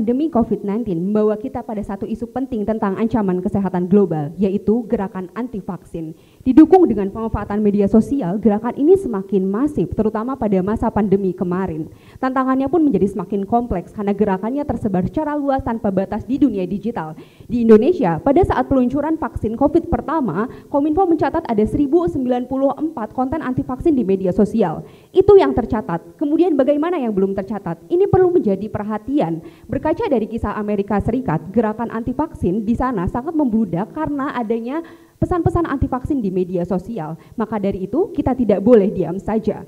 pandemi COVID-19 membawa kita pada satu isu penting tentang ancaman kesehatan global, yaitu gerakan anti-vaksin. Didukung dengan pemanfaatan media sosial, gerakan ini semakin masif, terutama pada masa pandemi kemarin. Tantangannya pun menjadi semakin kompleks karena gerakannya tersebar secara luas tanpa batas di dunia digital. Di Indonesia, pada saat peluncuran vaksin COVID pertama, Kominfo mencatat ada 1094 konten anti-vaksin di media sosial. Itu yang tercatat. Kemudian bagaimana yang belum tercatat? Ini perlu menjadi perhatian. Berkaca dari kisah Amerika Serikat, gerakan anti-vaksin di sana sangat membludak karena adanya pesan-pesan anti-vaksin di media sosial. Maka dari itu kita tidak boleh diam saja.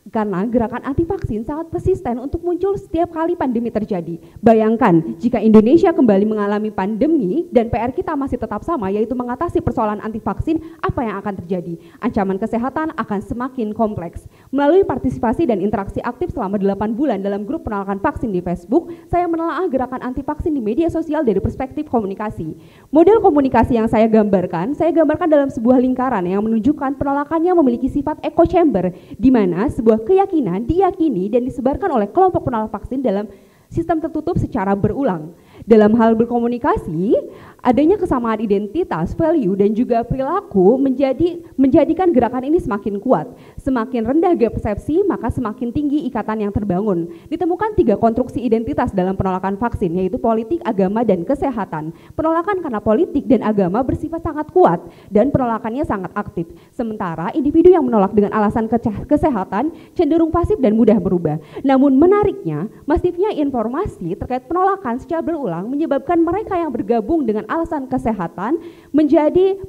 Karena gerakan anti-vaksin sangat persisten untuk muncul setiap kali pandemi terjadi. Bayangkan jika Indonesia kembali mengalami pandemi dan PR kita masih tetap sama, yaitu mengatasi persoalan anti-vaksin, apa yang akan terjadi? Ancaman kesehatan akan semakin kompleks. Melalui partisipasi dan interaksi aktif selama 8 bulan dalam grup penolakan vaksin di Facebook, saya menelaah gerakan anti-vaksin di media sosial dari perspektif komunikasi. Model komunikasi yang saya gambarkan dalam sebuah lingkaran yang menunjukkan penolakannya memiliki sifat echo chamber, di mana sebuah keyakinan diyakini dan disebarkan oleh kelompok penolak vaksin dalam sistem tertutup secara berulang. Dalam hal berkomunikasi, adanya kesamaan identitas, value, dan juga perilaku menjadikan gerakan ini semakin kuat. Semakin rendah gap persepsi, maka semakin tinggi ikatan yang terbangun. Ditemukan 3 konstruksi identitas dalam penolakan vaksin, yaitu politik, agama, dan kesehatan. Penolakan karena politik dan agama bersifat sangat kuat, dan penolakannya sangat aktif. Sementara individu yang menolak dengan alasan kesehatan cenderung pasif dan mudah berubah. Namun menariknya, masifnya informasi terkait penolakan secara berulang menyebabkan mereka yang bergabung dengan alasan kesehatan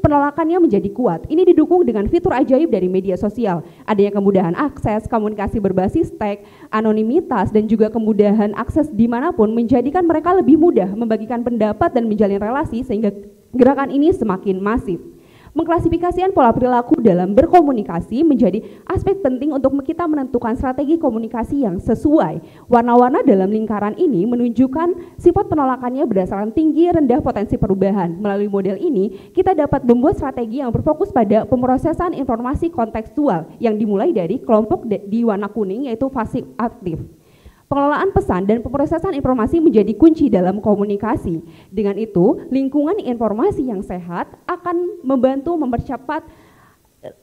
penolakannya menjadi kuat. Ini didukung dengan fitur ajaib dari media sosial. Adanya kemudahan akses, komunikasi berbasis teks, anonimitas, dan juga kemudahan akses dimanapun menjadikan mereka lebih mudah membagikan pendapat dan menjalin relasi sehingga gerakan ini semakin masif. Mengklasifikasikan pola perilaku dalam berkomunikasi menjadi aspek penting untuk kita menentukan strategi komunikasi yang sesuai. Warna-warna dalam lingkaran ini menunjukkan sifat penolakannya berdasarkan tinggi rendah potensi perubahan. Melalui model ini, kita dapat membuat strategi yang berfokus pada pemrosesan informasi kontekstual yang dimulai dari kelompok di warna kuning, yaitu pasif aktif. Pengelolaan pesan dan pemrosesan informasi menjadi kunci dalam komunikasi. Dengan itu, lingkungan informasi yang sehat akan membantu mempercepat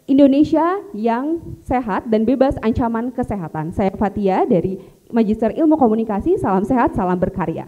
Indonesia yang sehat dan bebas ancaman kesehatan. Saya Fatia dari Magister Ilmu Komunikasi, salam sehat, salam berkarya.